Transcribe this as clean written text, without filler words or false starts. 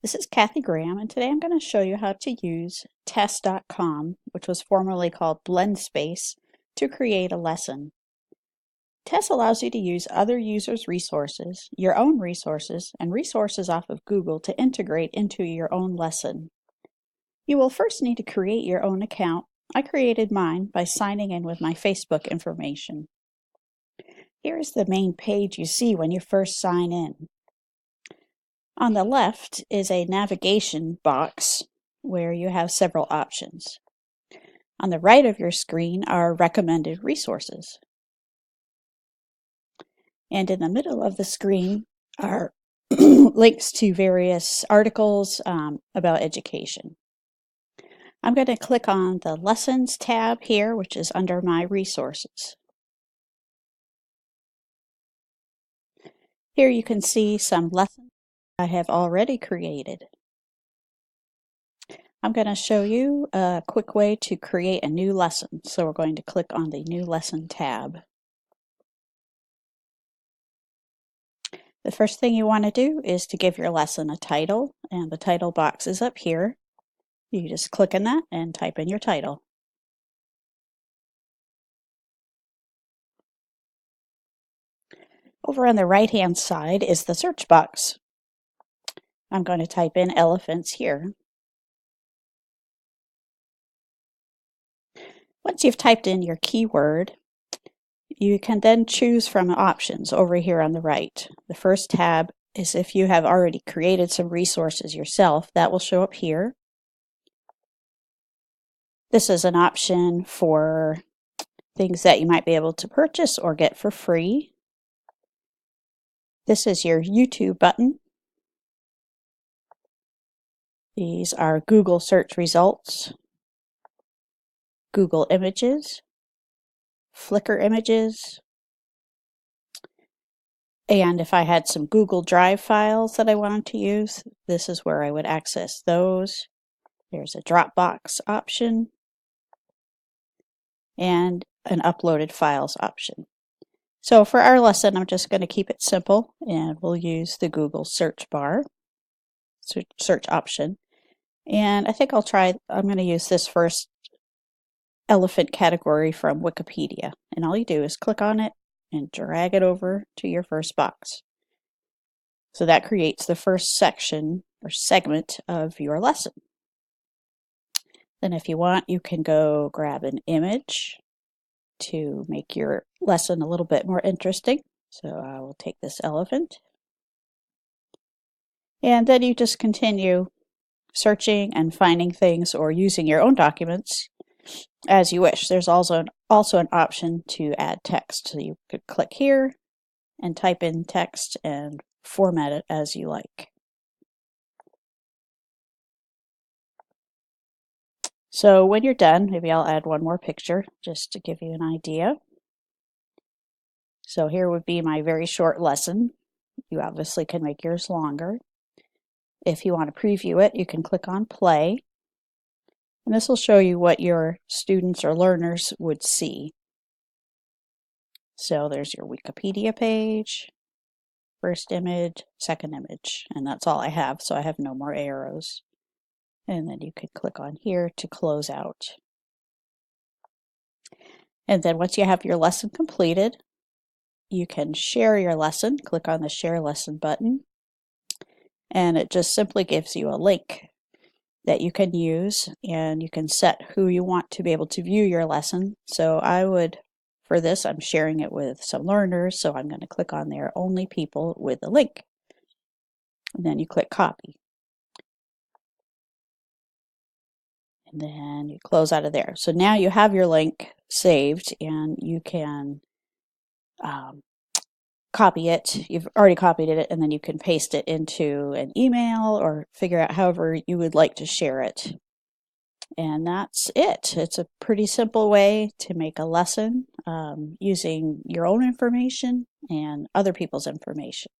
This is Kathy Graham, and today I'm going to show you how to use Test.com, which was formerly called BlendSpace, to create a lesson. Test allows you to use other users' resources, your own resources, and resources off of Google to integrate into your own lesson. You will first need to create your own account. I created mine by signing in with my Facebook information. Here is the main page you see when you first sign in. On the left is a navigation box where you have several options. On the right of your screen are recommended resources. And in the middle of the screen are links to various articles about education. I'm going to click on the Lessons tab here, which is under my resources. Here you can see some lessons I have already created. I'm going to show you a quick way to create a new lesson. So we're going to click on the New Lesson tab. The first thing you want to do is to give your lesson a title, and the title box is up here. You just click on that and type in your title. Over on the right-hand side is the search box. I'm going to type in elephants here. Once you've typed in your keyword, you can then choose from options over here on the right. The first tab is if you have already created some resources yourself. That will show up here. This is an option for things that you might be able to purchase or get for free. This is your YouTube button. These are Google search results, Google Images, Flickr images, and if I had some Google Drive files that I wanted to use, this is where I would access those. There's a Dropbox option and an uploaded files option. So for our lesson, I'm just going to keep it simple, and we'll use the Google search bar, search option. And I think I'm going to use this first elephant category from Wikipedia. And all you do is click on it and drag it over to your first box. So that creates the first section or segment of your lesson. Then if you want, you can go grab an image to make your lesson a little bit more interesting. So I will take this elephant. And then you just continue searching and finding things or using your own documents as you wish. There's also an option to add text. So you could click here and type in text and format it as you like. So when you're done, maybe I'll add one more picture just to give you an idea. So here would be my very short lesson. You obviously can make yours longer. If you want to preview it, you can click on play. And this will show you what your students or learners would see. So there's your Wikipedia page, first image, second image, and that's all I have, so I have no more arrows. And then you could click on here to close out. And then once you have your lesson completed, you can share your lesson. Click on the Share Lesson button, and it just simply gives you a link that you can use, and you can set who you want to be able to view your lesson. So for this, I'm sharing it with some learners, so I'm going to click on there, only people with a link. And then you click copy. And then you close out of there. So now you have your link saved, and you can copy it. You've already copied it, and then you can paste it into an email or figure out however you would like to share it. And that's it. It's a pretty simple way to make a lesson using your own information and other people's information.